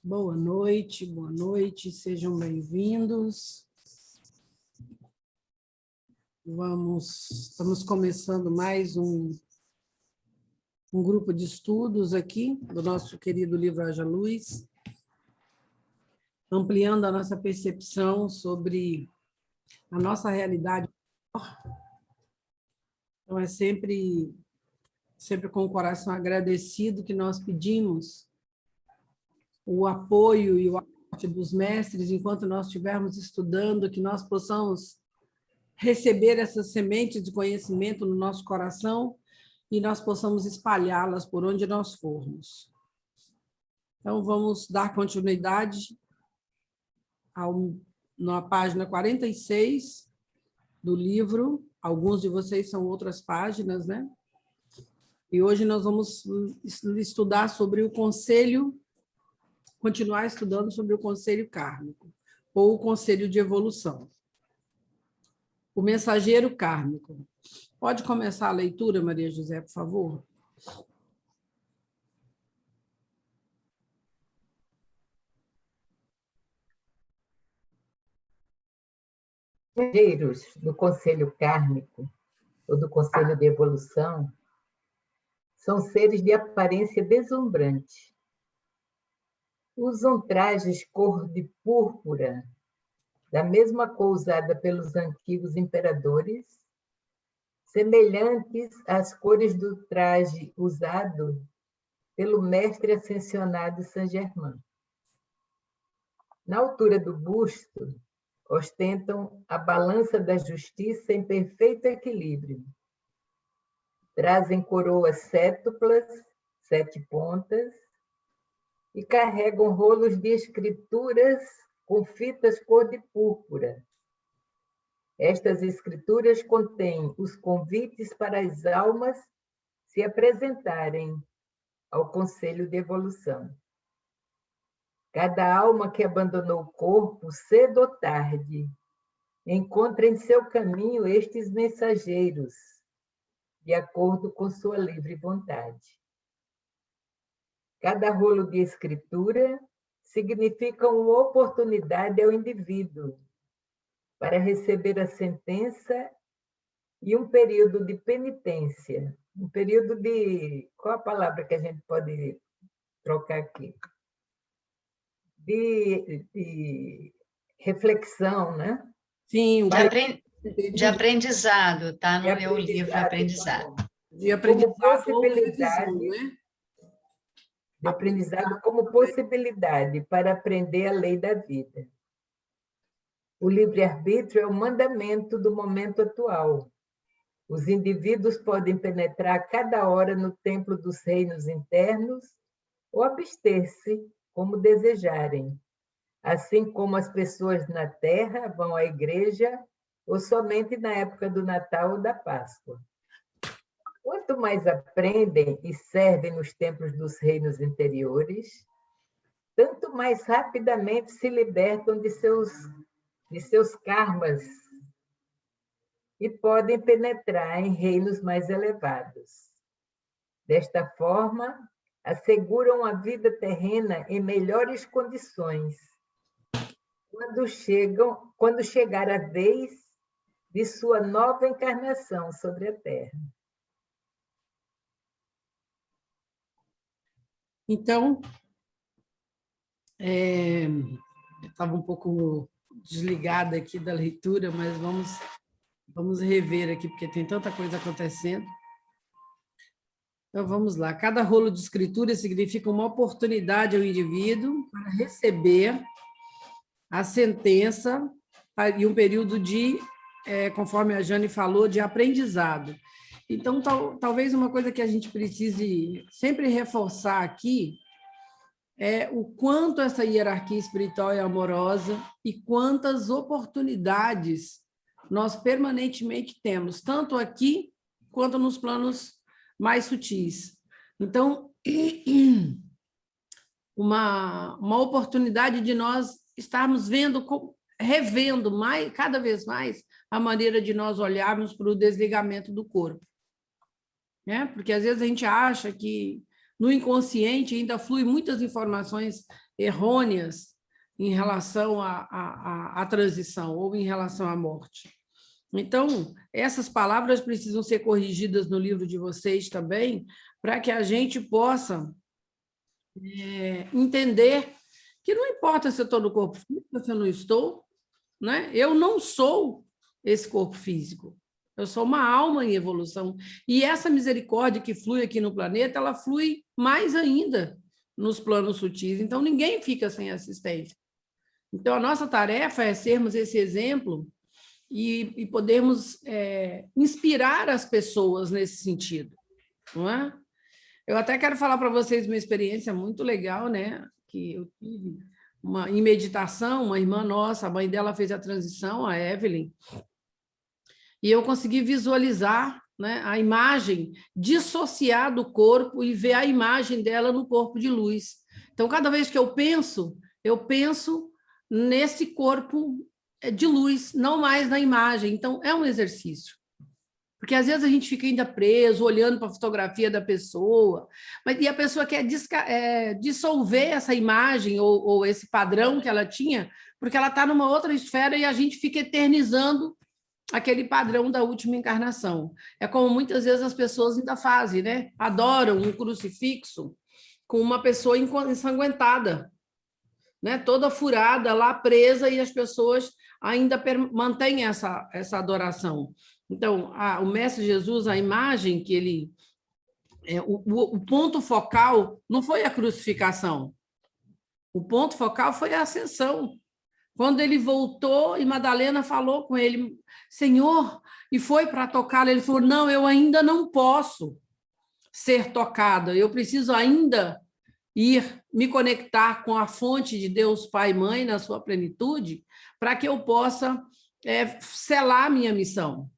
Boa noite, sejam bem-vindos. Estamos começando mais um grupo de estudos aqui, do nosso querido livro Haja Luz, ampliando a nossa percepção sobre a nossa realidade. Então, é sempre com o coração agradecido que nós pedimos o apoio e o aporte dos mestres, enquanto nós estivermos estudando, que nós possamos receber essas sementes de conhecimento no nosso coração e nós possamos espalhá-las por onde nós formos. Então, vamos dar continuidade na página 46 do livro. Alguns de vocês são outras páginas, né? E hoje nós vamos estudar sobre o conselho, continuar estudando sobre o conselho kármico, ou o conselho de evolução. O mensageiro kármico. Pode começar a leitura, Maria José, por favor? Mensageiros do conselho kármico, ou do conselho de evolução, são seres de aparência deslumbrante. Usam trajes cor de púrpura, da mesma cor usada pelos antigos imperadores, semelhantes às cores do traje usado pelo mestre ascensionado Saint-Germain. Na altura do busto, ostentam a balança da justiça em perfeito equilíbrio. Trazem coroas sétuplas, 7 pontas, e carregam rolos de escrituras com fitas cor de púrpura. Estas escrituras contêm os convites para as almas se apresentarem ao Conselho de Evolução. Cada alma que abandonou o corpo, cedo ou tarde, encontra em seu caminho estes mensageiros, de acordo com sua livre vontade. Cada rolo de escritura significa uma oportunidade ao indivíduo para receber a sentença e um período de penitência, um período de... Qual a palavra que a gente pode trocar aqui? De reflexão, né? Sim, de aprendizado, tá no meu livro Aprendizado. De aprendizado como possibilidade, né? De aprendizado como possibilidade para aprender a lei da vida. O livre-arbítrio é o mandamento do momento atual. Os indivíduos podem penetrar a cada hora no templo dos reinos internos ou abster-se, como desejarem, assim como as pessoas na Terra vão à igreja ou somente na época do Natal ou da Páscoa. Quanto mais aprendem e servem nos templos dos reinos interiores, tanto mais rapidamente se libertam de seus karmas e podem penetrar em reinos mais elevados. Desta forma, asseguram a vida terrena em melhores condições, quando chegar a vez de sua nova encarnação sobre a Terra. Então, eu estava um pouco desligada aqui da leitura, mas vamos rever aqui, porque tem tanta coisa acontecendo. Então, vamos lá. Cada rolo de escritura significa uma oportunidade ao indivíduo para receber a sentença e um período de, conforme a Jane falou, de aprendizado. Então, talvez uma coisa que a gente precise sempre reforçar aqui é o quanto essa hierarquia espiritual é amorosa e quantas oportunidades nós permanentemente temos, tanto aqui quanto nos planos mais sutis. Então, uma oportunidade de nós estarmos revendo cada vez mais a maneira de nós olharmos para o desligamento do corpo. Né? Porque, às vezes, a gente acha que no inconsciente ainda flui muitas informações errôneas em relação à transição ou em relação à morte. Então, essas palavras precisam ser corrigidas no livro de vocês também, para que a gente possa entender que não importa se eu estou no corpo físico, se eu não estou, né? Eu não sou esse corpo físico. Eu sou uma alma em evolução. E essa misericórdia que flui aqui no planeta, ela flui mais ainda nos planos sutis. Então, ninguém fica sem assistência. Então, a nossa tarefa é sermos esse exemplo e podermos inspirar as pessoas nesse sentido, não é? Eu até quero falar para vocês uma experiência muito legal, né? Que eu tive em meditação, uma irmã nossa, a mãe dela fez a transição, a Evelyn, e eu consegui visualizar, né, a imagem, dissociar do corpo e ver a imagem dela no corpo de luz. Então, cada vez que eu penso nesse corpo de luz, não mais na imagem. Então, é um exercício. Porque, às vezes, a gente fica ainda preso, olhando para a fotografia da pessoa, e a pessoa quer dissolver essa imagem ou esse padrão que ela tinha, porque ela está numa outra esfera e a gente fica eternizando aquele padrão da última encarnação. É como muitas vezes as pessoas ainda fazem, né? Adoram um crucifixo com uma pessoa ensanguentada, né? Toda furada lá, presa, e as pessoas ainda mantêm essa adoração. Então, o Mestre Jesus, a imagem que ele... o ponto focal não foi a crucificação. O ponto focal foi a ascensão. Quando ele voltou e Madalena falou com ele, Senhor, e foi para tocá-lo, ele falou, não, eu ainda não posso ser tocada, eu preciso ainda ir me conectar com a fonte de Deus Pai e Mãe na sua plenitude, para que eu possa selar a minha missão.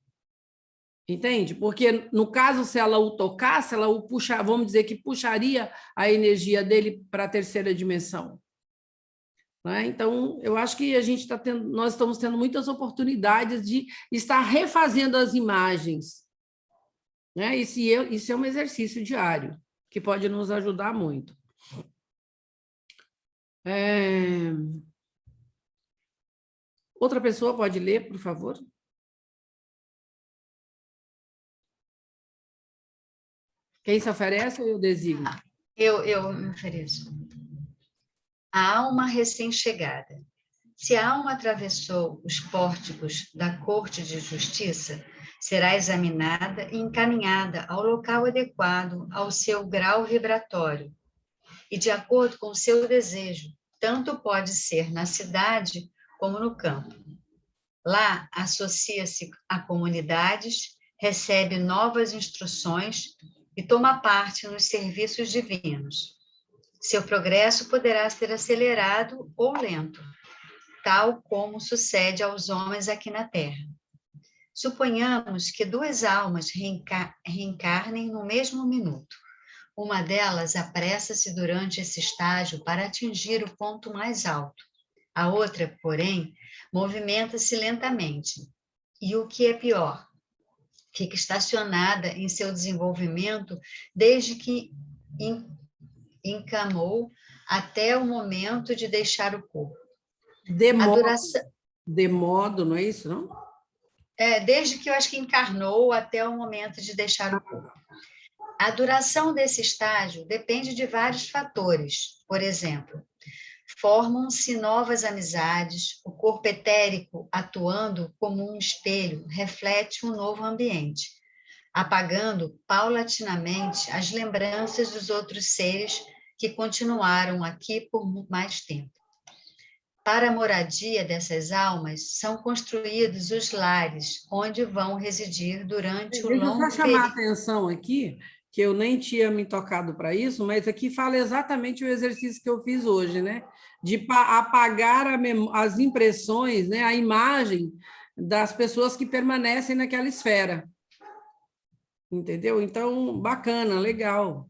Entende? Porque, no caso, se ela o tocasse, ela o puxaria, vamos dizer que puxaria a energia dele para a terceira dimensão. Né? Então, eu acho que nós estamos tendo muitas oportunidades de estar refazendo as imagens. Né? Isso é um exercício diário, que pode nos ajudar muito. Outra pessoa pode ler, por favor? Quem se oferece ou eu designo? Eu me ofereço. A alma recém-chegada. Se a alma atravessou os pórticos da Corte de Justiça, será examinada e encaminhada ao local adequado ao seu grau vibratório e de acordo com o seu desejo, tanto pode ser na cidade como no campo. Lá, associa-se a comunidades, recebe novas instruções e toma parte nos serviços divinos. Seu progresso poderá ser acelerado ou lento, tal como sucede aos homens aqui na Terra. Suponhamos que duas almas reencarnem no mesmo minuto. Uma delas apressa-se durante esse estágio para atingir o ponto mais alto. A outra, porém, movimenta-se lentamente. E o que é pior, fica estacionada em seu desenvolvimento desde que encamou até o momento de deixar o corpo. De modo, não é isso, não? Desde que eu acho que encarnou até o momento de deixar o corpo. A duração desse estágio depende de vários fatores. Por exemplo, formam-se novas amizades, o corpo etérico, atuando como um espelho, reflete um novo ambiente, apagando paulatinamente as lembranças dos outros seres que continuaram aqui por mais tempo. Para a moradia dessas almas, são construídos os lares, onde vão residir durante o longo período. Deixa eu só chamar a atenção aqui, que eu nem tinha me tocado para isso, mas aqui fala exatamente o exercício que eu fiz hoje, né? De apagar as impressões, né? A imagem das pessoas que permanecem naquela esfera. Entendeu? Então, bacana, legal.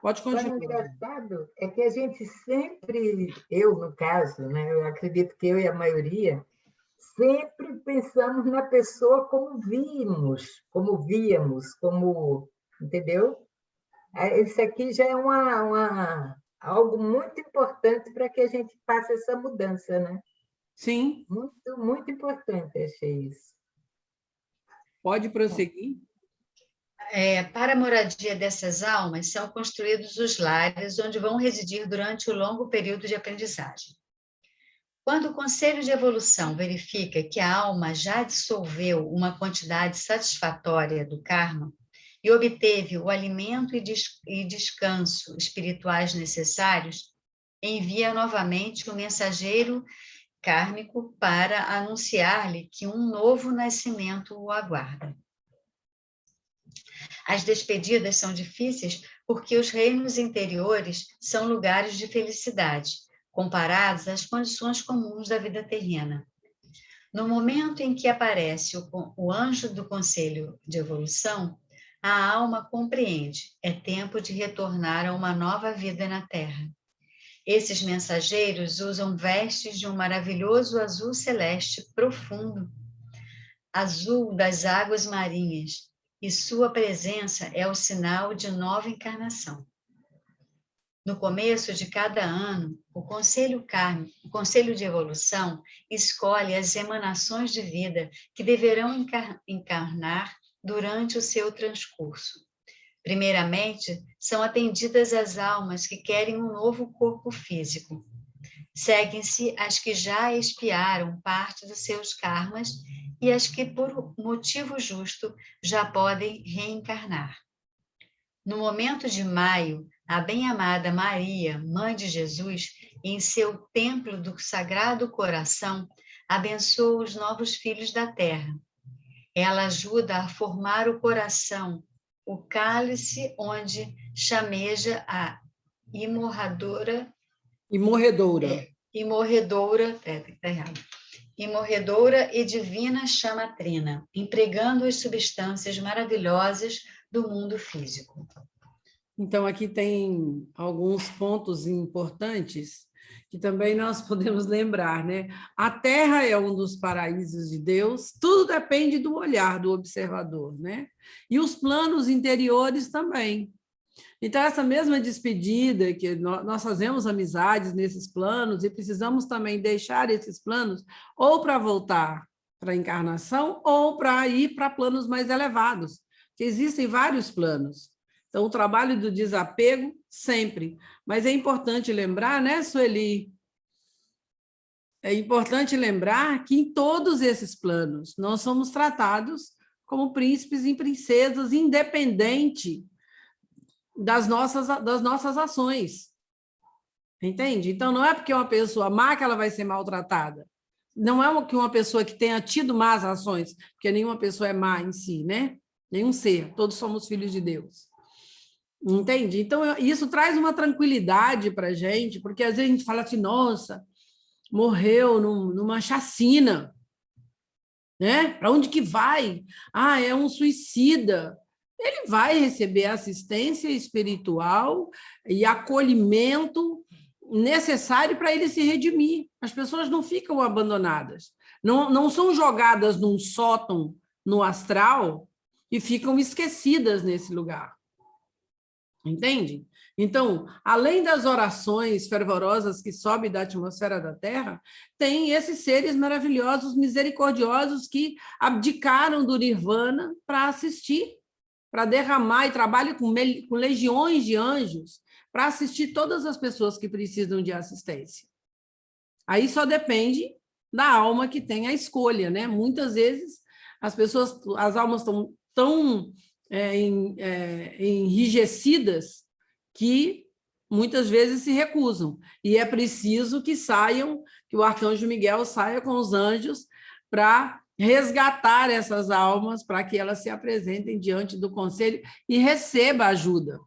Pode continuar. O engraçado é que a gente sempre, eu no caso, né, eu acredito que eu e a maioria, sempre pensamos na pessoa como víamos, entendeu? Isso aqui já é algo muito importante para que a gente faça essa mudança, né? Sim. Muito, muito importante, achei isso. Pode prosseguir. Para a moradia dessas almas, são construídos os lares onde vão residir durante o longo período de aprendizagem. Quando o Conselho de Evolução verifica que a alma já dissolveu uma quantidade satisfatória do karma e obteve o alimento e descanso espirituais necessários, envia novamente o mensageiro kármico para anunciar-lhe que um novo nascimento o aguarda. As despedidas são difíceis porque os reinos interiores são lugares de felicidade, comparados às condições comuns da vida terrena. No momento em que aparece o anjo do Conselho de Evolução, a alma compreende, é tempo de retornar a uma nova vida na Terra. Esses mensageiros usam vestes de um maravilhoso azul celeste profundo, azul das águas marinhas, e sua presença é o sinal de nova encarnação. No começo de cada ano, o Conselho de Evolução escolhe as emanações de vida que deverão encarnar durante o seu transcurso. Primeiramente, são atendidas as almas que querem um novo corpo físico. Seguem-se as que já expiaram parte dos seus karmas e as que, por motivo justo, já podem reencarnar. No momento de maio, a bem-amada Maria, Mãe de Jesus, em seu templo do Sagrado Coração, abençoa os novos filhos da terra. Ela ajuda a formar o coração, o cálice onde chameja a imorredoura e divina chamatrina, empregando as substâncias maravilhosas do mundo físico. Então, aqui tem alguns pontos importantes que também nós podemos lembrar, né? A Terra é um dos paraísos de Deus, tudo depende do olhar do observador, né? E os planos interiores também. Então, essa mesma despedida, que nós fazemos amizades nesses planos e precisamos também deixar esses planos ou para voltar para a encarnação ou para ir para planos mais elevados, que existem vários planos. Então, o trabalho do desapego, sempre. Mas é importante lembrar, né, Sueli? É importante lembrar que em todos esses planos nós somos tratados como príncipes e princesas, independente das nossas ações. Entende? Então, não é porque uma pessoa má que ela vai ser maltratada. Não é que uma pessoa que tenha tido más ações, porque nenhuma pessoa é má em si, né? Nenhum ser, todos somos filhos de Deus. Entende? Então, isso traz uma tranquilidade para a gente, porque às vezes a gente fala assim, nossa, morreu numa chacina, né? Para onde que vai? Ah, é um suicida. Ele vai receber assistência espiritual e acolhimento necessário para ele se redimir. As pessoas não ficam abandonadas, não são jogadas num sótão, no astral, e ficam esquecidas nesse lugar. Entende? Então, além das orações fervorosas que sobem da atmosfera da Terra, tem esses seres maravilhosos, misericordiosos, que abdicaram do Nirvana para assistir, para derramar, e trabalham com legiões de anjos para assistir todas as pessoas que precisam de assistência. Aí só depende da alma que tem a escolha, né? Muitas vezes as almas estão tão enrijecidas que muitas vezes se recusam. E é preciso que o arcanjo Miguel saia com os anjos para resgatar essas almas, para que elas se apresentem diante do conselho e receba ajuda.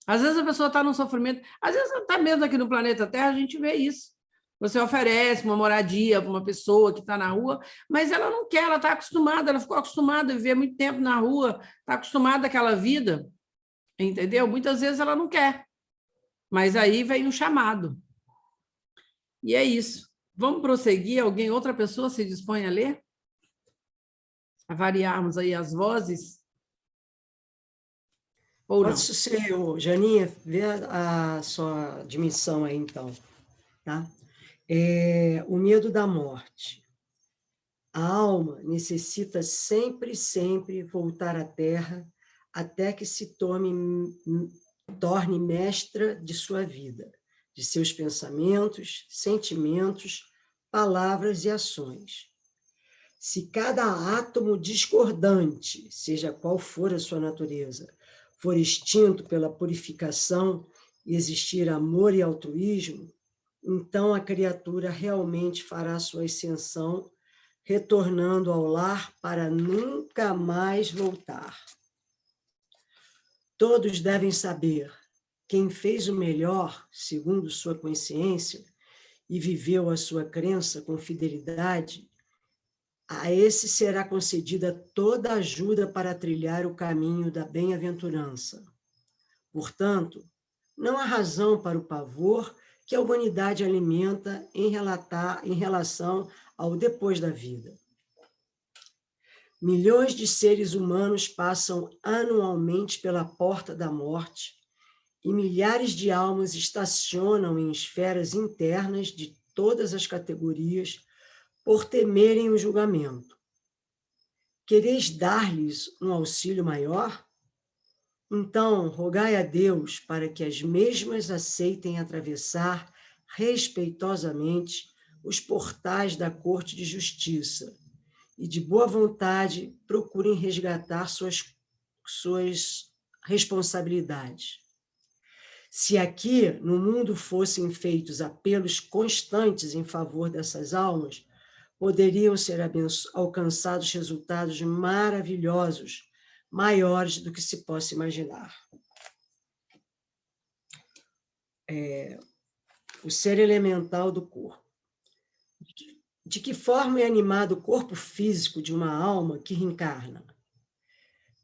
Às vezes a pessoa está num sofrimento, às vezes até mesmo aqui no planeta Terra a gente vê isso. Você oferece uma moradia para uma pessoa que está na rua, mas ela não quer, ela está acostumada, ela ficou acostumada a viver muito tempo na rua, está acostumada àquela vida, entendeu? Muitas vezes ela não quer, mas aí vem um chamado. E é isso. Vamos prosseguir? Outra pessoa se dispõe a ler? A variarmos aí as vozes? Ou não? Posso ser, Janinha, ver a sua dimensão aí, então, tá? O medo da morte. A alma necessita sempre, sempre voltar à Terra até que se torne mestra de sua vida, de seus pensamentos, sentimentos, palavras e ações. Se cada átomo discordante, seja qual for a sua natureza, for extinto pela purificação e existir amor e altruísmo, então a criatura realmente fará sua ascensão, retornando ao lar para nunca mais voltar. Todos devem saber, quem fez o melhor, segundo sua consciência, e viveu a sua crença com fidelidade, a esse será concedida toda ajuda para trilhar o caminho da bem-aventurança. Portanto, não há razão para o pavor que a humanidade alimenta em relação ao depois da vida. Milhões de seres humanos passam anualmente pela porta da morte e milhares de almas estacionam em esferas internas de todas as categorias por temerem o julgamento. Quereis dar-lhes um auxílio maior? Então, rogai a Deus para que as mesmas aceitem atravessar respeitosamente os portais da Corte de Justiça e, de boa vontade, procurem resgatar suas responsabilidades. Se aqui, no mundo, fossem feitos apelos constantes em favor dessas almas, poderiam ser alcançados resultados maravilhosos, maiores do que se possa imaginar. O ser elemental do corpo. De que forma é animado o corpo físico de uma alma que reencarna?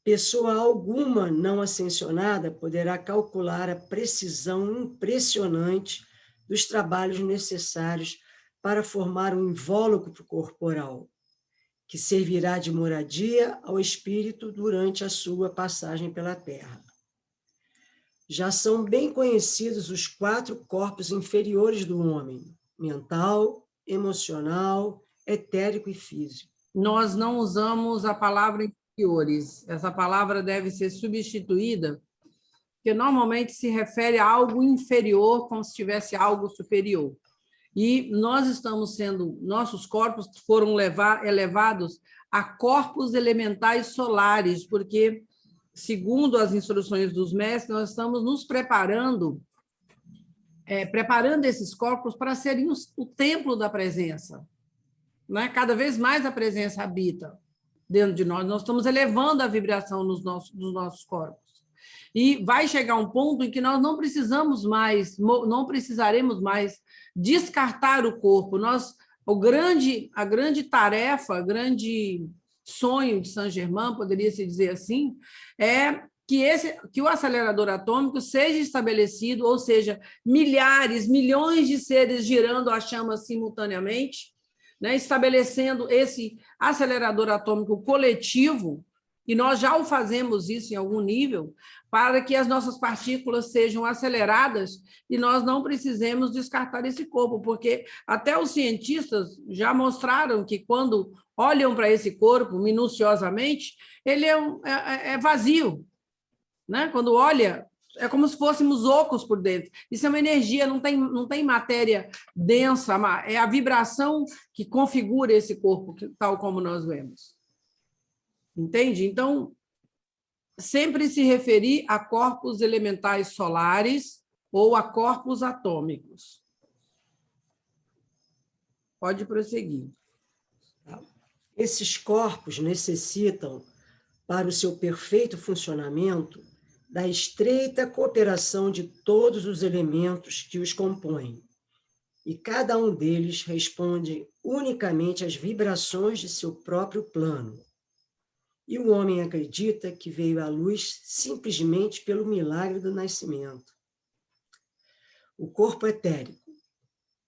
Pessoa alguma não ascensionada poderá calcular a precisão impressionante dos trabalhos necessários para formar um invólucro corporal, que servirá de moradia ao espírito durante a sua passagem pela Terra. Já são bem conhecidos os 4 corpos inferiores do homem: mental, emocional, etérico e físico. Nós não usamos a palavra inferiores. Essa palavra deve ser substituída, porque normalmente se refere a algo inferior, como se tivesse algo superior. E nossos corpos foram elevados a corpos elementais solares, porque, segundo as instruções dos mestres, nós estamos nos preparando esses corpos para serem o templo da presença. né? Cada vez mais a presença habita dentro de nós. Nós estamos elevando a vibração dos nossos corpos. E vai chegar um ponto em que nós não precisaremos mais descartar o corpo. A grande tarefa, o grande sonho de Saint-Germain, poderia se dizer assim, é que o acelerador atômico seja estabelecido, ou seja, milhares, milhões de seres girando a chama simultaneamente, né, estabelecendo esse acelerador atômico coletivo, e nós já o fazemos isso em algum nível, para que as nossas partículas sejam aceleradas e nós não precisemos descartar esse corpo, porque até os cientistas já mostraram que quando olham para esse corpo minuciosamente, ele é vazio, né? Quando olha, é como se fôssemos ocos por dentro. Isso é uma energia, não tem matéria densa, é a vibração que configura esse corpo, tal como nós vemos. Entende? Então, sempre se referir a corpos elementais solares ou a corpos atômicos. Pode prosseguir. Esses corpos necessitam, para o seu perfeito funcionamento, da estreita cooperação de todos os elementos que os compõem, e cada um deles responde unicamente às vibrações de seu próprio plano. E o homem acredita que veio à luz simplesmente pelo milagre do nascimento. O corpo etérico.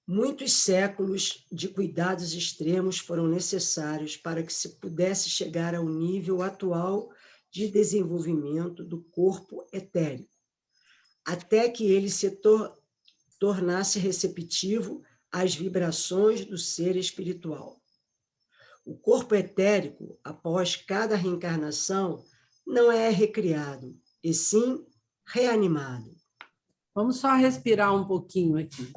Muitos séculos de cuidados extremos foram necessários para que se pudesse chegar ao nível atual de desenvolvimento do corpo etérico, até que ele se tornasse receptivo às vibrações do ser espiritual. O corpo etérico, após cada reencarnação, não é recriado, e sim reanimado. Vamos só respirar um pouquinho aqui.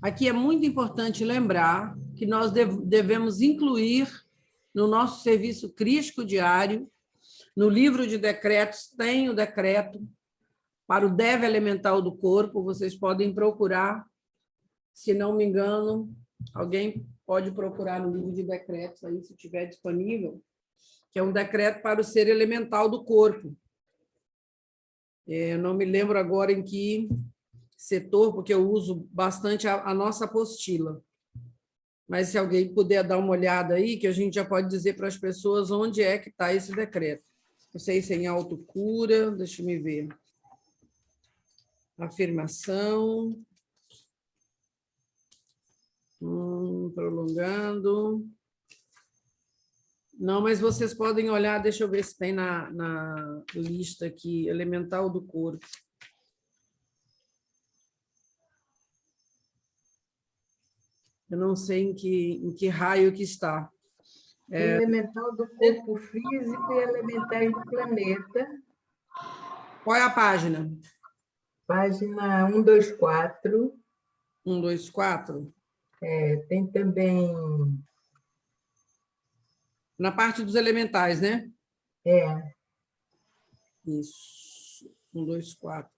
Aqui é muito importante lembrar que nós devemos incluir no nosso serviço crístico diário, no livro de decretos, tem o decreto para o deve elemental do corpo, vocês podem procurar, se não me engano, alguém pode procurar no livro de decretos, aí, se estiver disponível, que é um decreto para o ser elemental do corpo. Eu não me lembro agora em que setor, porque eu uso bastante a nossa apostila. Mas se alguém puder dar uma olhada aí, que a gente já pode dizer para as pessoas onde é que está esse decreto. Não sei se é em autocura, deixa eu me ver. Afirmação. Prolongando. Não, mas vocês podem olhar, deixa eu ver se tem na lista aqui, elemental do corpo. Eu não sei em que raio que está. Elemental do corpo físico e elementais do planeta. Qual é a página? Página 124. 124? Tem também... Na parte dos elementais, né? Isso. 124.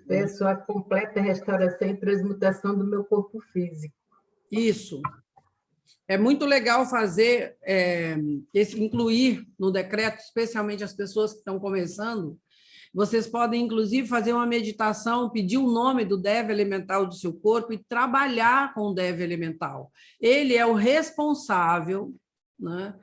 Peço a completa restauração e transmutação do meu corpo físico. Isso. É muito legal fazer, incluir no decreto, especialmente as pessoas que estão começando. Vocês podem, inclusive, fazer uma meditação, pedir o nome do deve elemental do seu corpo e trabalhar com o deve elemental. Ele é o responsável, né,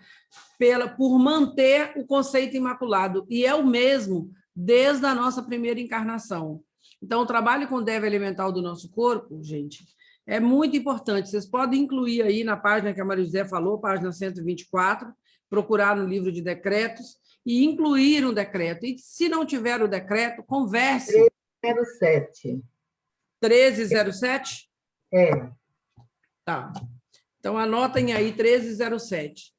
por manter o conceito imaculado, e é o mesmo desde a nossa primeira encarnação. Então, o trabalho com o deve elemental do nosso corpo, gente, é muito importante. Vocês podem incluir aí na página que a Maria José falou, página 124, procurar no livro de decretos e incluir um decreto. E, se não tiver o decreto, converse. 1307. 1307? Tá. Então, anotem aí 1307.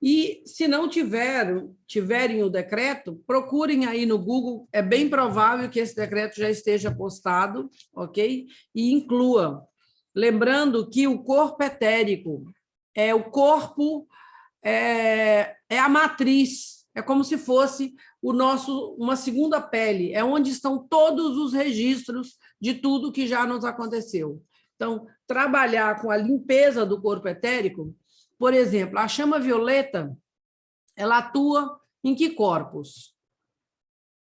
E, se não tiverem o decreto, procurem aí no Google, é bem provável que esse decreto já esteja postado, ok? E inclua. Lembrando que o corpo etérico é o corpo, é a matriz, é como se fosse uma segunda pele, é onde estão todos os registros de tudo que já nos aconteceu. Então, trabalhar com a limpeza do corpo etérico, por exemplo, a chama violeta, ela atua em que corpos?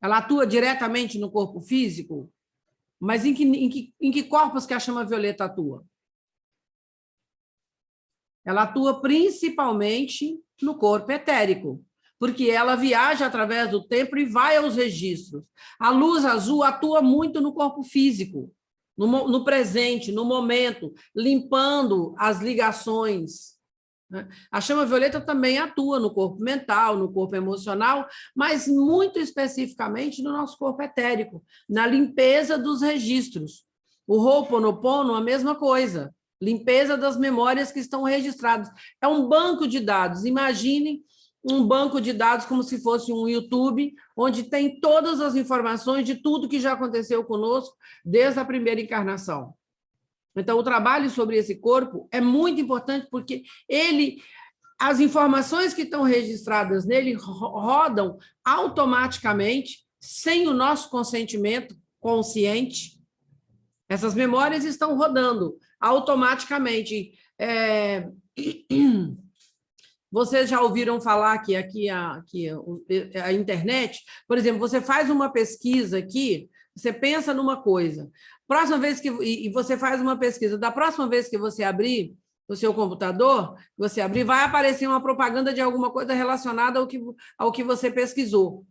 Ela atua diretamente no corpo físico? Mas em que corpos que a chama violeta atua? Ela atua principalmente no corpo etérico, porque ela viaja através do tempo e vai aos registros. A luz azul atua muito no corpo físico, no presente, no momento, limpando as ligações. A chama violeta também atua no corpo mental, no corpo emocional, mas muito especificamente no nosso corpo etérico, na limpeza dos registros. O Ho'oponopono, a mesma coisa, limpeza das memórias que estão registradas. É um banco de dados. Imagine um banco de dados como se fosse um YouTube, onde tem todas as informações de tudo que já aconteceu conosco desde a primeira encarnação. Então, o trabalho sobre esse corpo é muito importante porque as informações que estão registradas nele rodam automaticamente, sem o nosso consentimento consciente. Essas memórias estão rodando automaticamente. Vocês já ouviram falar que a internet, por exemplo, você faz uma pesquisa aqui, você pensa numa coisa. Próxima vez e você faz uma pesquisa, da próxima vez que você abrir o seu computador, vai aparecer uma propaganda de alguma coisa relacionada ao que você pesquisou.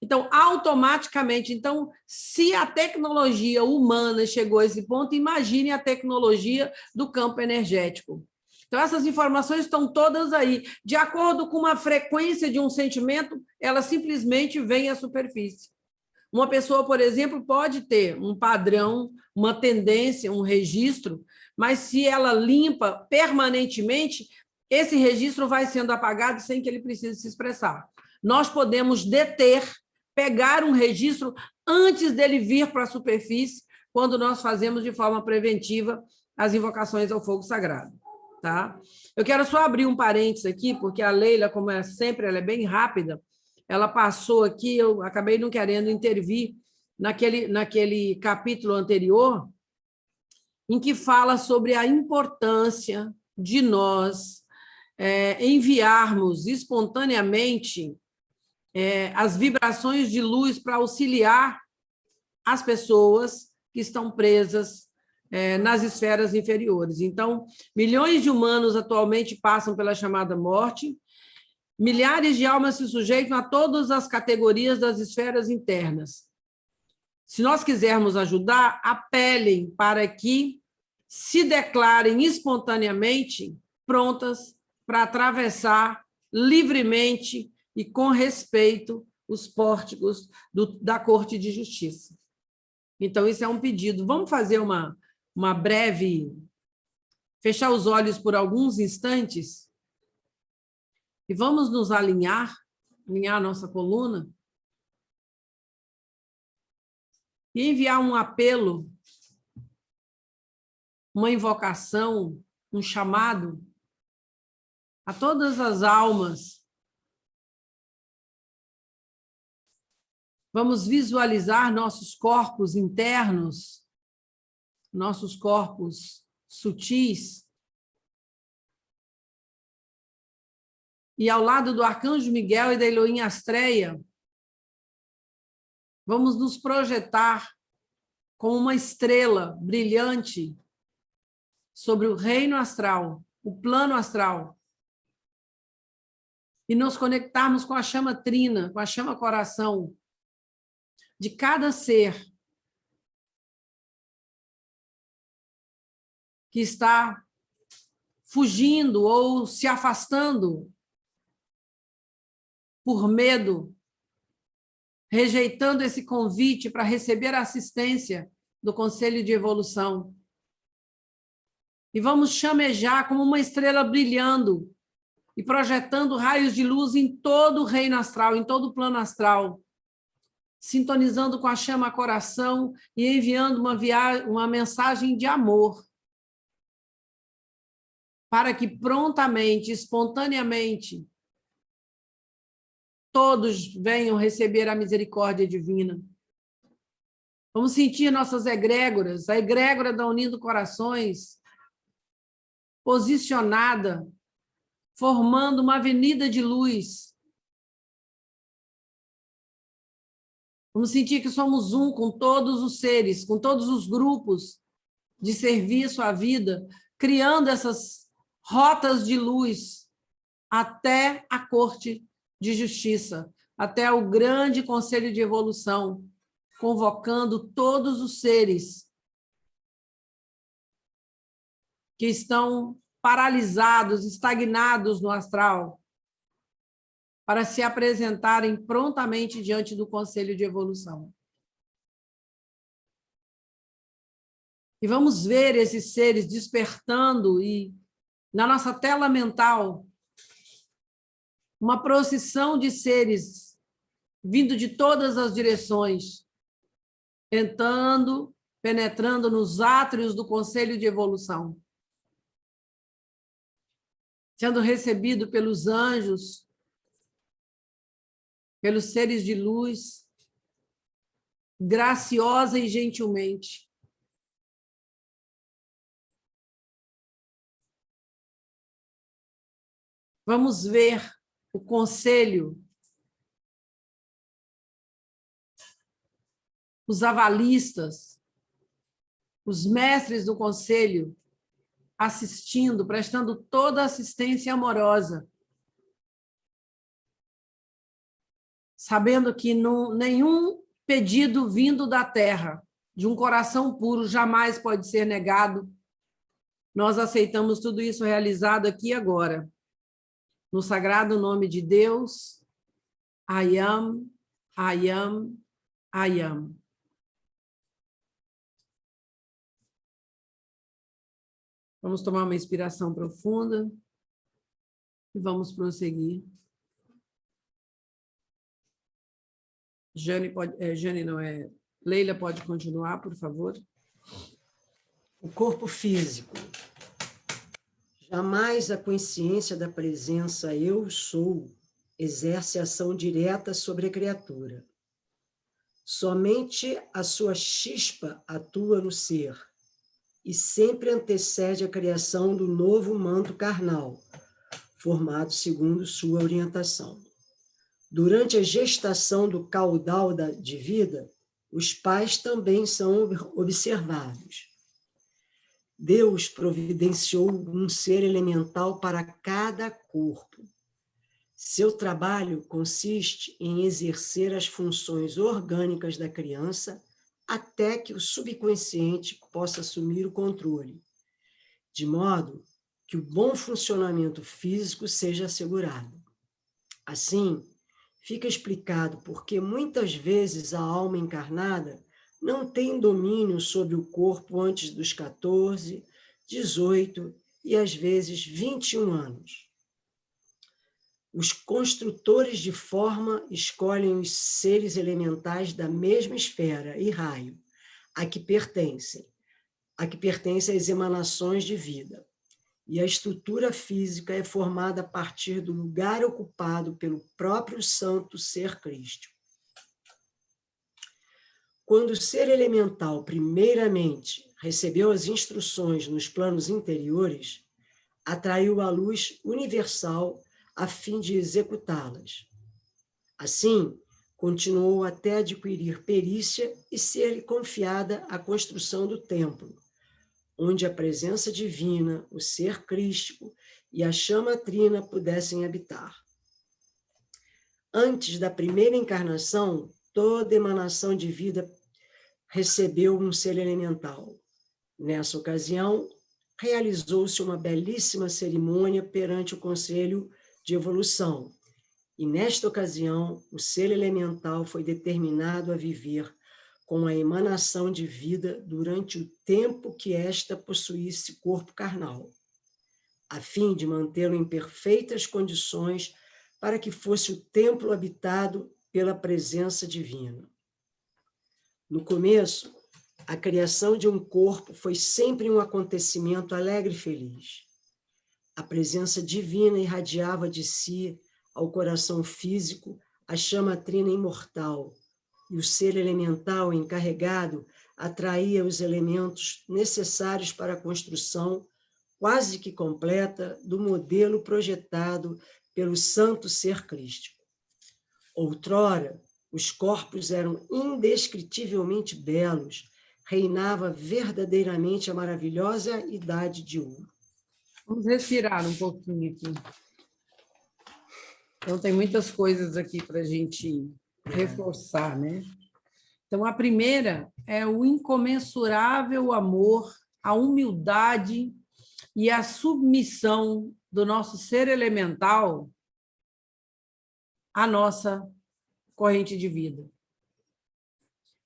Então, automaticamente, se a tecnologia humana chegou a esse ponto, imagine a tecnologia do campo energético. Então, essas informações estão todas aí. De acordo com uma frequência de um sentimento, ela simplesmente vem à superfície. Uma pessoa, por exemplo, pode ter um padrão, uma tendência, um registro, mas se ela limpa permanentemente, esse registro vai sendo apagado sem que ele precise se expressar. Nós podemos pegar um registro antes dele vir para a superfície, quando nós fazemos de forma preventiva as invocações ao fogo sagrado. Tá? Eu quero só abrir um parênteses aqui, porque a Leila, como é sempre, ela é bem rápida, ela passou aqui, eu acabei não querendo intervir naquele capítulo anterior, em que fala sobre a importância de nós enviarmos espontaneamente as vibrações de luz para auxiliar as pessoas que estão presas nas esferas inferiores. Então, milhões de humanos atualmente passam pela chamada morte, milhares de almas se sujeitam a todas as categorias das esferas internas. Se nós quisermos ajudar, apelem para que se declarem espontaneamente prontas para atravessar livremente e com respeito os pórticos da Corte de Justiça. Então, isso é um pedido. Vamos fazer uma breve... Fechar os olhos por alguns instantes e vamos nos alinhar a nossa coluna e enviar um apelo, uma invocação, um chamado a todas as almas. Vamos visualizar nossos corpos internos, nossos corpos sutis. E ao lado do Arcanjo Miguel e da Elohim Astreia, vamos nos projetar como uma estrela brilhante sobre o reino astral, o plano astral, e nos conectarmos com a chama trina, com a chama coração de cada ser que está fugindo ou se afastando por medo, rejeitando esse convite para receber a assistência do Conselho de Evolução. E vamos chamejar como uma estrela brilhando e projetando raios de luz em todo o reino astral, em todo o plano astral, sintonizando com a chama coração e enviando uma mensagem de amor, para que prontamente, espontaneamente, todos venham receber a misericórdia divina. Vamos sentir nossas egrégoras, a egrégora da Unindo Corações, posicionada, formando uma avenida de luz. Vamos sentir que somos um com todos os seres, com todos os grupos de serviço à vida, criando essas rotas de luz até a Corte de Justiça, até o grande Conselho de Evolução, convocando todos os seres que estão paralisados, estagnados no astral, para se apresentarem prontamente diante do Conselho de Evolução. E vamos ver esses seres despertando e, na nossa tela mental, uma procissão de seres vindo de todas as direções, entrando, penetrando nos átrios do Conselho de Evolução, sendo recebido pelos anjos, pelos seres de luz, graciosa e gentilmente. Vamos ver o conselho, os avalistas, os mestres do conselho, assistindo, prestando toda a assistência amorosa, sabendo que nenhum pedido vindo da terra, de um coração puro, jamais pode ser negado. Nós aceitamos tudo isso realizado aqui e agora. No sagrado nome de Deus, I am, I am, I am. Vamos tomar uma inspiração profunda e vamos prosseguir. Leila pode continuar, por favor. O corpo físico. Jamais a consciência da presença eu sou exerce ação direta sobre a criatura. Somente a sua chispa atua no ser e sempre antecede a criação do novo manto carnal, formado segundo sua orientação. Durante a gestação do caudal de vida, os pais também são observados. Deus providenciou um ser elemental para cada corpo. Seu trabalho consiste em exercer as funções orgânicas da criança até que o subconsciente possa assumir o controle, de modo que o bom funcionamento físico seja assegurado. Assim, fica explicado por que muitas vezes a alma encarnada não tem domínio sobre o corpo antes dos 14, 18 e, às vezes, 21 anos. Os construtores de forma escolhem os seres elementais da mesma esfera e raio, a que pertencem às emanações de vida. E a estrutura física é formada a partir do lugar ocupado pelo próprio santo ser crístico. Quando o ser elemental, primeiramente, recebeu as instruções nos planos interiores, atraiu a luz universal a fim de executá-las. Assim, continuou até adquirir perícia e ser-lhe confiada a construção do templo, onde a presença divina, o ser crístico e a chama trina pudessem habitar. Antes da primeira encarnação, toda emanação de vida recebeu um ser elemental. Nessa ocasião, realizou-se uma belíssima cerimônia perante o Conselho de Evolução, e nesta ocasião, o ser elemental foi determinado a viver com a emanação de vida durante o tempo que esta possuísse corpo carnal, a fim de mantê-lo em perfeitas condições para que fosse o templo habitado pela presença divina. No começo, a criação de um corpo foi sempre um acontecimento alegre e feliz. A presença divina irradiava de si ao coração físico a chama trina imortal, e o ser elemental encarregado atraía os elementos necessários para a construção quase que completa do modelo projetado pelo santo ser crístico. Outrora, os corpos eram indescritivelmente belos, reinava verdadeiramente a maravilhosa idade de ouro. Vamos respirar um pouquinho aqui. Então, tem muitas coisas aqui para a gente reforçar, né? Então, a primeira é o incomensurável amor, a humildade e a submissão do nosso ser elemental à nossa corrente de vida.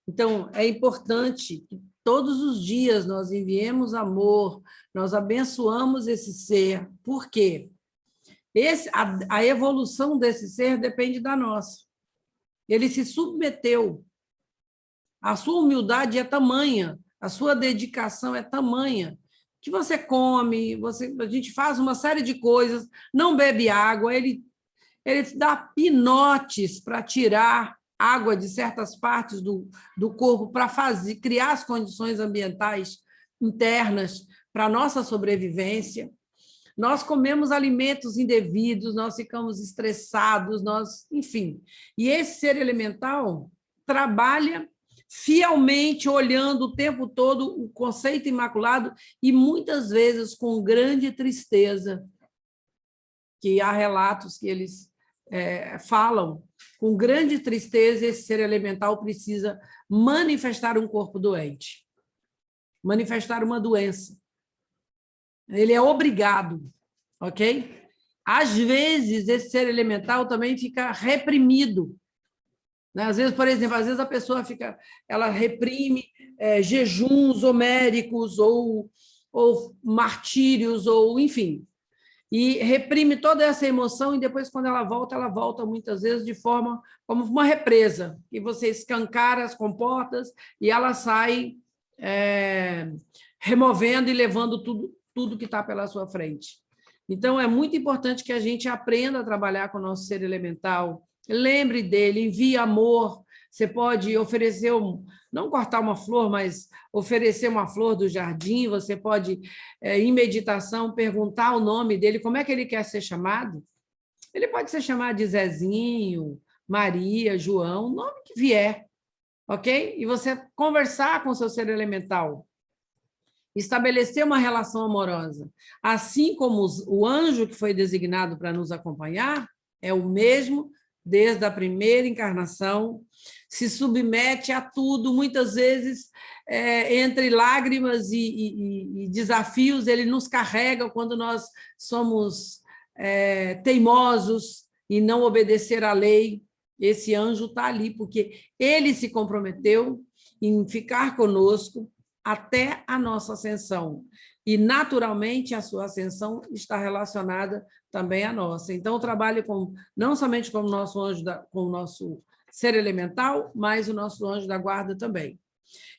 Então, é importante que todos os dias nós enviemos amor, nós abençoamos esse ser. Por quê? A evolução desse ser depende da nossa. Ele se submeteu. A sua humildade é tamanha, a sua dedicação é tamanha, que você come, a gente faz uma série de coisas, não bebe água, ele dá pinotes para tirar água de certas partes do corpo para criar as condições ambientais internas para a nossa sobrevivência. Nós comemos alimentos indevidos, nós ficamos estressados, enfim. E esse ser elemental trabalha fielmente, olhando o tempo todo o conceito imaculado e muitas vezes com grande tristeza, que há relatos que eles falam, com grande tristeza, esse ser elemental precisa manifestar um corpo doente, manifestar uma doença. Ele é obrigado, ok? Às vezes, esse ser elemental também fica reprimido. Né? Às vezes, por exemplo, às vezes a pessoa ela reprime jejuns homéricos ou martírios, ou enfim, e reprime toda essa emoção, e depois, quando ela volta muitas vezes de forma como uma represa, que você escancara as comportas e ela sai removendo e levando tudo que está pela sua frente. Então, é muito importante que a gente aprenda a trabalhar com o nosso ser elemental, lembre dele, envie amor. Você pode oferecer, não cortar uma flor, mas oferecer uma flor do jardim, você pode, em meditação, perguntar o nome dele, como é que ele quer ser chamado. Ele pode ser chamado de Zezinho, Maria, João, o nome que vier, ok? E você conversar com o seu ser elemental, estabelecer uma relação amorosa, assim como o anjo que foi designado para nos acompanhar, é o mesmo desde a primeira encarnação, se submete a tudo, muitas vezes, entre lágrimas e desafios, ele nos carrega quando nós somos teimosos e não obedecer à lei. Esse anjo está ali, porque ele se comprometeu em ficar conosco até a nossa ascensão. E, naturalmente, a sua ascensão está relacionada também à nossa. Então, eu trabalho não somente com o nosso anjo, com o nosso ser elemental, mas o nosso anjo da guarda também.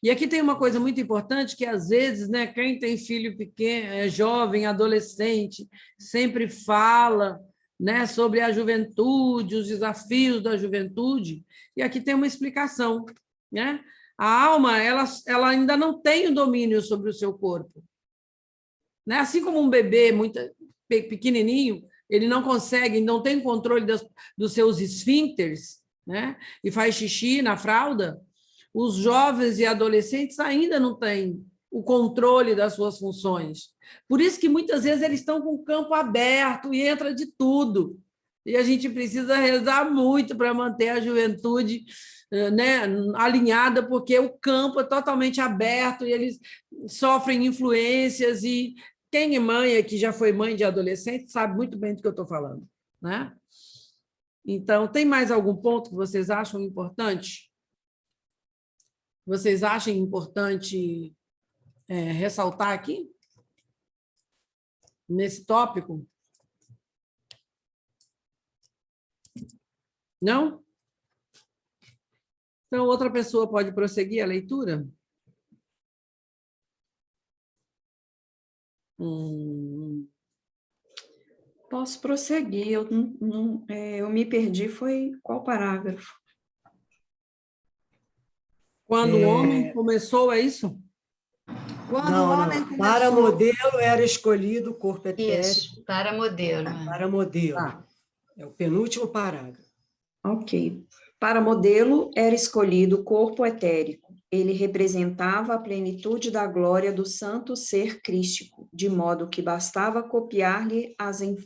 E aqui tem uma coisa muito importante, que, às vezes, né, quem tem filho pequeno, jovem, adolescente, sempre fala, né, sobre a juventude, os desafios da juventude, e aqui tem uma explicação, né? A alma, ela ainda não tem o domínio sobre o seu corpo. Né? Assim como um bebê muito pequenininho, ele não consegue, não tem controle dos seus esfíncteres, né? E faz xixi na fralda, os jovens e adolescentes ainda não têm o controle das suas funções. Por isso que, muitas vezes, eles estão com o campo aberto e entra de tudo. E a gente precisa rezar muito para manter a juventude, né, alinhada, porque o campo é totalmente aberto e eles sofrem influências, e quem é mãe, que já foi mãe de adolescente, sabe muito bem do que eu estou falando. Né? Então, tem mais algum ponto que vocês acham importante? Vocês acham importante ressaltar aqui? Nesse tópico? Não? Então, outra pessoa pode prosseguir a leitura? Posso prosseguir. Eu me perdi, foi qual parágrafo? Quando o homem começou, é isso? Quando o Não, homem não. começou... Para modelo era escolhido o corpo etérico. Isso, para modelo. Para modelo. Tá. É o penúltimo parágrafo. Ok. Para modelo era escolhido o corpo etérico. Ele representava a plenitude da glória do santo ser crístico, de modo que bastava copiar-lhe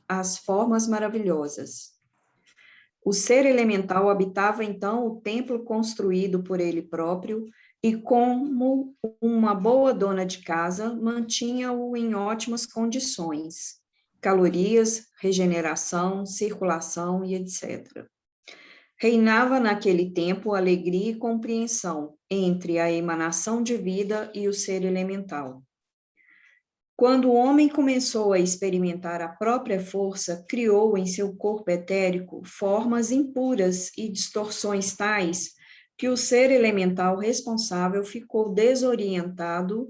as formas maravilhosas. O ser elemental habitava então o templo construído por ele próprio e, como uma boa dona de casa, mantinha-o em ótimas condições: calorias, regeneração, circulação e etc. Reinava naquele tempo alegria e compreensão entre a emanação de vida e o ser elemental. Quando o homem começou a experimentar a própria força, criou em seu corpo etérico formas impuras e distorções tais que o ser elemental responsável ficou desorientado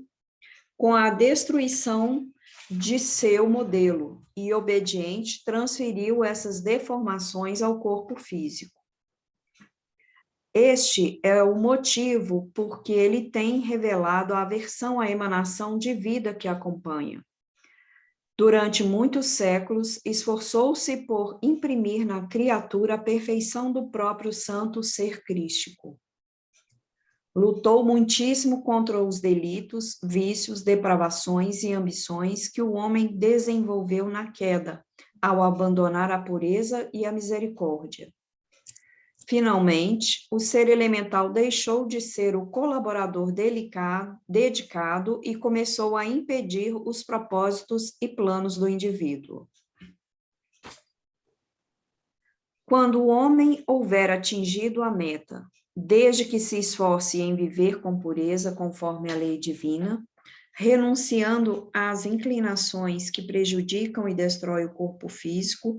com a destruição de seu modelo e, obediente, transferiu essas deformações ao corpo físico. Este é o motivo por que ele tem revelado a aversão à emanação de vida que acompanha. Durante muitos séculos, esforçou-se por imprimir na criatura a perfeição do próprio santo ser crístico. Lutou muitíssimo contra os delitos, vícios, depravações e ambições que o homem desenvolveu na queda, ao abandonar a pureza e a misericórdia. Finalmente, o ser elemental deixou de ser o colaborador dedicado e começou a impedir os propósitos e planos do indivíduo. Quando o homem houver atingido a meta, desde que se esforce em viver com pureza conforme a lei divina, renunciando às inclinações que prejudicam e destroem o corpo físico,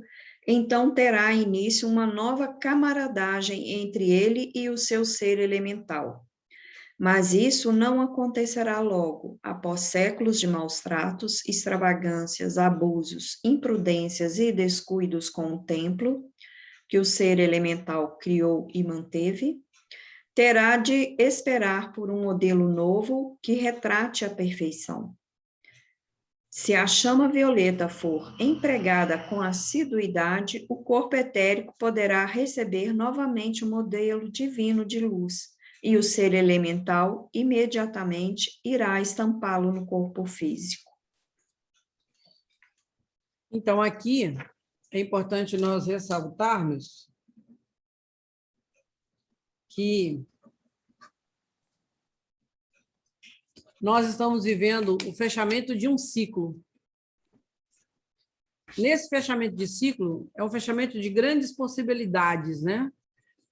então terá início uma nova camaradagem entre ele e o seu ser elemental. Mas isso não acontecerá logo, após séculos de maus tratos, extravagâncias, abusos, imprudências e descuidos com o templo, que o ser elemental criou e manteve, terá de esperar por um modelo novo que retrate a perfeição. Se a chama violeta for empregada com assiduidade, o corpo etérico poderá receber novamente o modelo divino de luz, e o ser elemental imediatamente irá estampá-lo no corpo físico. Então, aqui é importante nós ressaltarmos que nós estamos vivendo o fechamento de um ciclo. Nesse fechamento de ciclo, é um fechamento de grandes possibilidades, né?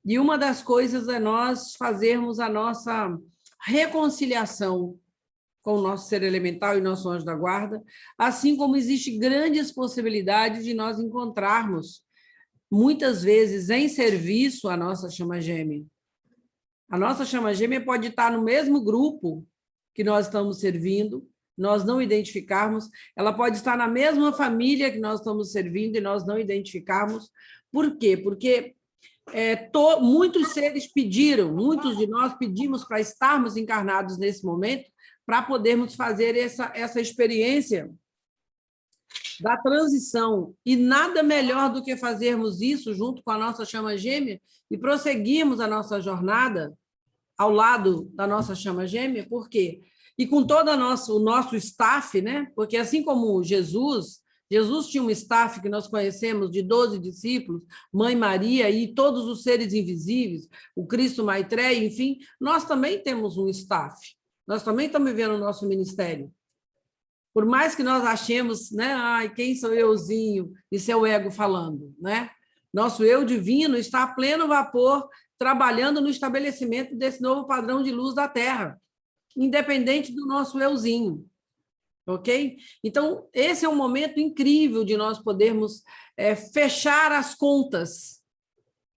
E uma das coisas é nós fazermos a nossa reconciliação com o nosso ser elemental e nosso anjo da guarda, assim como existem grandes possibilidades de nós encontrarmos, muitas vezes, em serviço, a nossa chama gêmea. A nossa chama gêmea pode estar no mesmo grupo que nós estamos servindo, nós não identificarmos, ela pode estar na mesma família que nós estamos servindo e nós não identificarmos. Por quê? Porque muitos seres pediram, muitos de nós pedimos para estarmos encarnados nesse momento, para podermos fazer essa experiência da transição. E nada melhor do que fazermos isso junto com a nossa chama gêmea e prosseguirmos a nossa jornada ao lado da nossa chama gêmea. Por quê? E com todo o nosso staff, né? Porque assim como Jesus tinha um staff que nós conhecemos de 12 discípulos, Mãe Maria e todos os seres invisíveis, o Cristo Maitreya, enfim, nós também temos um staff. Nós também estamos vivendo o nosso ministério. Por mais que nós achemos, né? Ai, quem sou euzinho? Isso é o ego falando, né? Nosso eu divino está a pleno vapor, trabalhando no estabelecimento desse novo padrão de luz da Terra, independente do nosso euzinho. Ok? Então, esse é um momento incrível de nós podermos fechar as contas,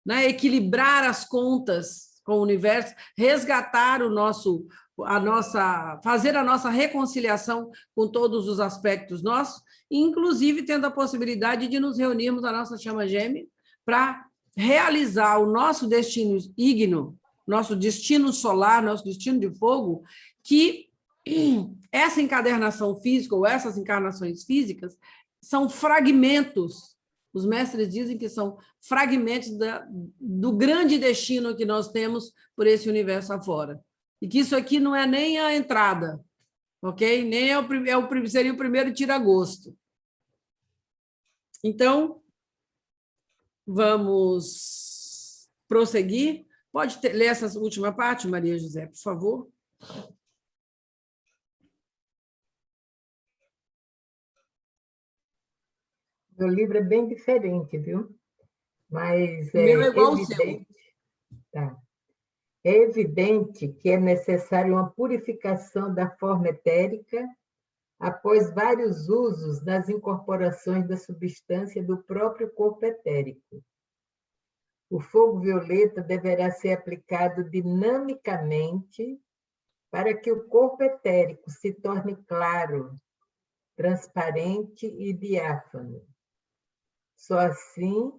né? Equilibrar as contas com o universo, resgatar fazer a nossa reconciliação com todos os aspectos nossos, inclusive tendo a possibilidade de nos reunirmos a nossa chama gêmea para realizar o nosso destino ígneo nosso destino solar, nosso destino de fogo, que essa encadernação física ou essas encarnações físicas são fragmentos. Os mestres dizem que são fragmentos do grande destino que nós temos por esse universo afora. E que isso aqui não é nem a entrada, ok? Nem seria o primeiro tira-gosto. Então, vamos prosseguir. Pode ler essa última parte, Maria José, por favor? Meu livro é bem diferente, viu? Mas O meu é igual ao seu. Tá. É evidente que é necessária uma purificação da forma etérica após vários usos das incorporações da substância do próprio corpo etérico. O fogo violeta deverá ser aplicado dinamicamente para que o corpo etérico se torne claro, transparente e diáfano. Só assim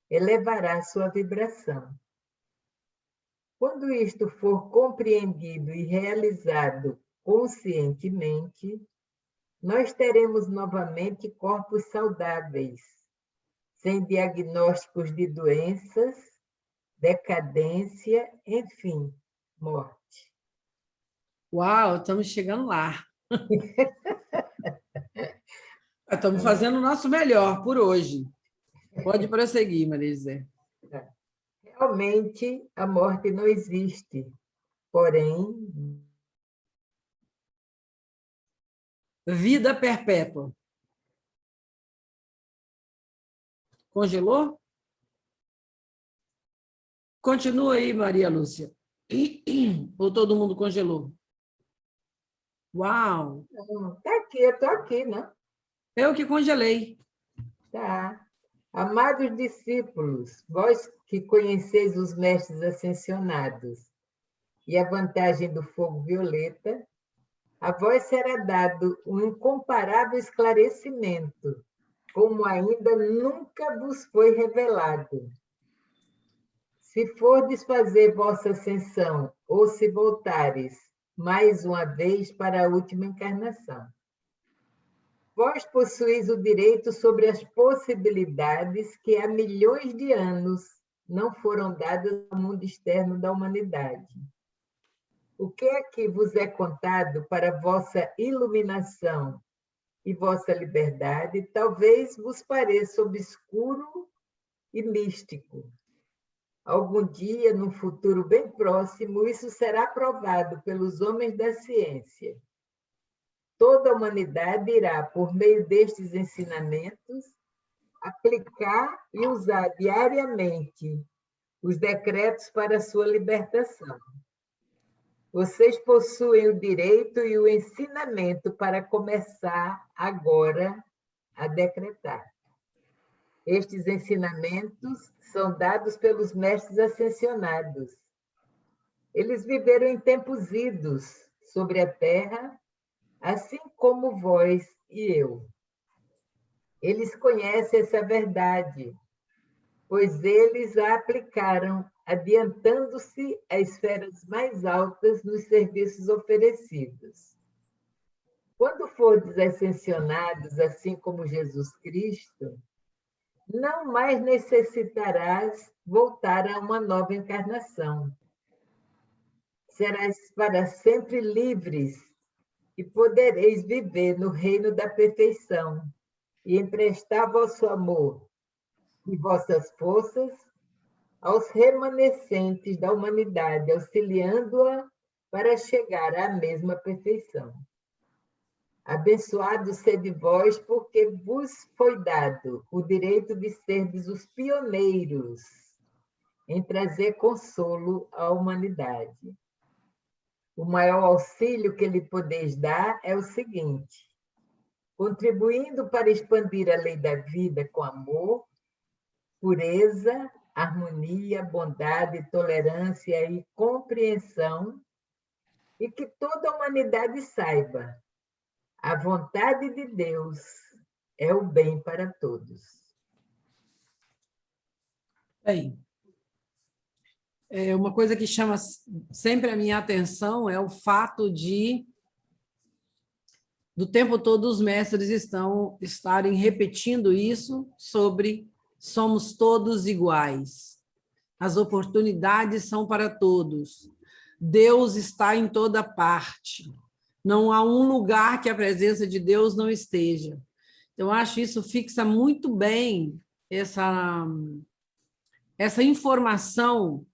elevará sua vibração. Quando isto for compreendido e realizado conscientemente, nós teremos novamente corpos saudáveis, sem diagnósticos de doenças, decadência, enfim, morte. Uau, estamos chegando lá. Estamos fazendo o nosso melhor por hoje. Pode prosseguir, Maria José. Realmente, a morte não existe, porém... Vida perpétua. Congelou? Continua aí, Maria Lúcia. Ou todo mundo congelou? Uau! Está aqui, eu estou aqui, né? Eu que congelei. Tá. Amados discípulos, vós que conheceis os mestres ascensionados e a vantagem do fogo violeta, a vós será dado um incomparável esclarecimento, como ainda nunca vos foi revelado. Se fordes fazer vossa ascensão, ou se voltares mais uma vez para a última encarnação, vós possuís o direito sobre as possibilidades que há milhões de anos não foram dadas ao mundo externo da humanidade. O que aqui vos é contado para vossa iluminação e vossa liberdade, talvez vos pareça obscuro e místico. Algum dia, num futuro bem próximo, isso será provado pelos homens da ciência. Toda a humanidade irá, por meio destes ensinamentos, aplicar e usar diariamente os decretos para a sua libertação. Vocês possuem o direito e o ensinamento para começar agora a decretar. Estes ensinamentos são dados pelos mestres ascensionados. Eles viveram em tempos idos sobre a Terra, assim como vós e eu. Eles conhecem essa verdade, pois eles a aplicaram, adiantando-se a esferas mais altas nos serviços oferecidos. Quando fordes ascensionados, assim como Jesus Cristo, não mais necessitarás voltar a uma nova encarnação. Serás para sempre livres e podereis viver no reino da perfeição e emprestar vosso amor e vossas forças aos remanescentes da humanidade, auxiliando-a para chegar à mesma perfeição. Abençoados sede vós, porque vos foi dado o direito de serdes os pioneiros em trazer consolo à humanidade. O maior auxílio que lhe podeis dar é o seguinte: contribuindo para expandir a lei da vida com amor, pureza, harmonia, bondade, tolerância e compreensão, e que toda a humanidade saiba: a vontade de Deus é o bem para todos. Bem, Uma coisa que chama sempre a minha atenção é o fato do tempo todo, os mestres estarem repetindo isso sobre somos todos iguais. As oportunidades são para todos. Deus está em toda parte. Não há um lugar que a presença de Deus não esteja. Eu acho isso fixa muito bem essa informação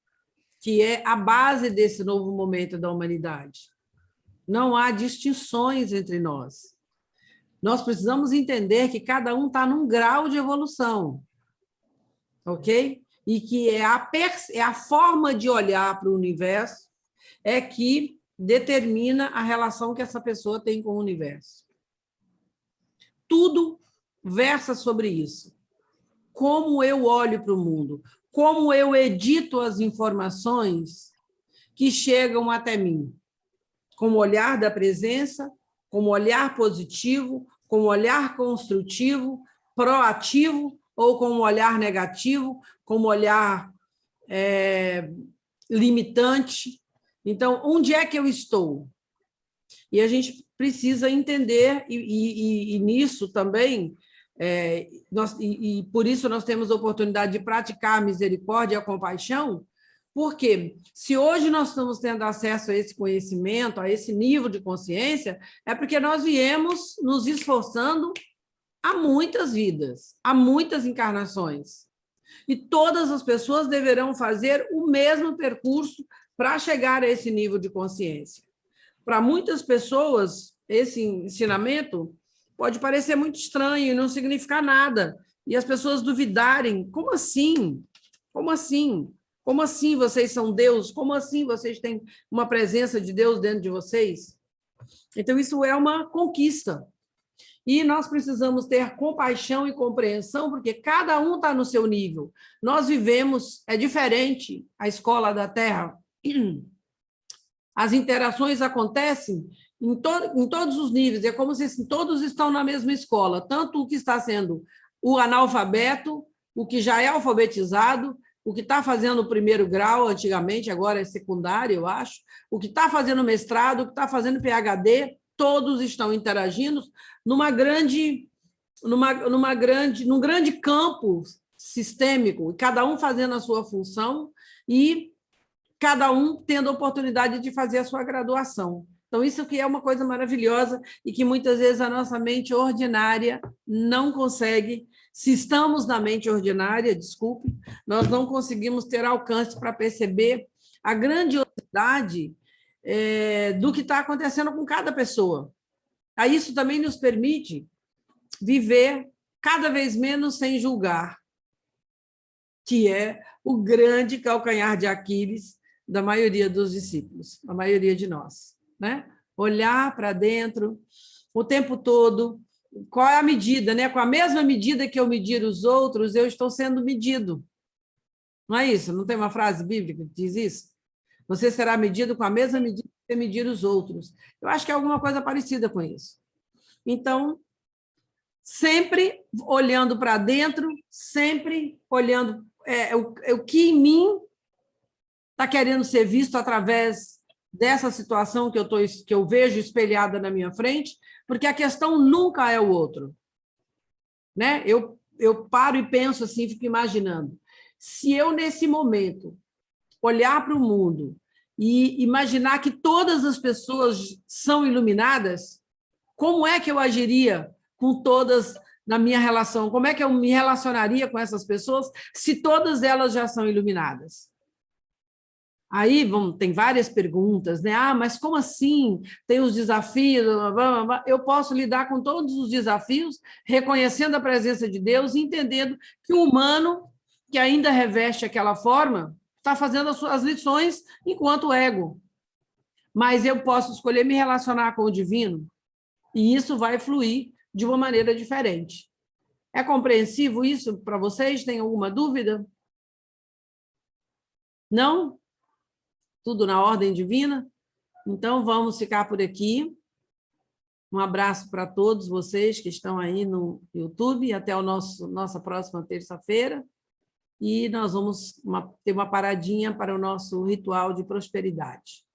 que é a base desse novo momento da humanidade. Não há distinções entre nós. Nós precisamos entender que cada um está num grau de evolução, ok? E que é a forma de olhar para o universo que determina a relação que essa pessoa tem com o universo. Tudo versa sobre isso. Como eu olho para o mundo, como eu edito as informações que chegam até mim, com o olhar da presença, com o olhar positivo, com o olhar construtivo, proativo, ou com o olhar negativo, com o olhar limitante. Então, onde é que eu estou? E a gente precisa entender, e nisso também, por isso nós temos a oportunidade de praticar a misericórdia e a compaixão, porque se hoje nós estamos tendo acesso a esse conhecimento, a esse nível de consciência, é porque nós viemos nos esforçando há muitas vidas, há muitas encarnações. E todas as pessoas deverão fazer o mesmo percurso para chegar a esse nível de consciência. Para muitas pessoas, esse ensinamento pode parecer muito estranho e não significar nada. E as pessoas duvidarem, como assim? Como assim? Como assim vocês são Deus? Como assim vocês têm uma presença de Deus dentro de vocês? Então, isso é uma conquista. E nós precisamos ter compaixão e compreensão, porque cada um está no seu nível. Nós vivemos, é diferente a escola da Terra. As interações acontecem em todos os níveis, é como se todos estão na mesma escola, tanto o que está sendo o analfabeto, o que já é alfabetizado, o que está fazendo o primeiro grau, antigamente, agora é secundário, eu acho, o que está fazendo mestrado, o que está fazendo PhD, todos estão interagindo num grande campo sistêmico, cada um fazendo a sua função e cada um tendo a oportunidade de fazer a sua graduação. Então, isso que é uma coisa maravilhosa e que muitas vezes a nossa mente ordinária não consegue. Se estamos na mente ordinária, desculpe, nós não conseguimos ter alcance para perceber a grandiosidade do que está acontecendo com cada pessoa. Aí isso também nos permite viver cada vez menos sem julgar, que é o grande calcanhar de Aquiles da maioria dos discípulos, a maioria de nós, né? Olhar para dentro o tempo todo. Qual é a medida, né? Com a mesma medida que eu medir os outros, eu estou sendo medido. Não é isso? Não tem uma frase bíblica que diz isso? Você será medido com a mesma medida que você medir os outros. Eu acho que é alguma coisa parecida com isso. Então, sempre olhando para dentro, sempre olhando o que em mim está querendo ser visto através dessa situação que eu vejo espelhada na minha frente, porque a questão nunca é o outro. Né? Eu paro e penso assim, fico imaginando. Se eu, nesse momento, olhar para o mundo e imaginar que todas as pessoas são iluminadas, como é que eu agiria com todas na minha relação? Como é que eu me relacionaria com essas pessoas se todas elas já são iluminadas? Aí tem várias perguntas, né? Mas como assim? Tem os desafios, eu posso lidar com todos os desafios, reconhecendo a presença de Deus e entendendo que o humano, que ainda reveste aquela forma, está fazendo as lições enquanto ego. Mas eu posso escolher me relacionar com o divino e isso vai fluir de uma maneira diferente. É compreensivo isso para vocês? Tem alguma dúvida? Não? Tudo na ordem divina? Então, vamos ficar por aqui. Um abraço para todos vocês que estão aí no YouTube e até nossa próxima terça-feira. e nós vamos ter uma paradinha para o nosso ritual de prosperidade.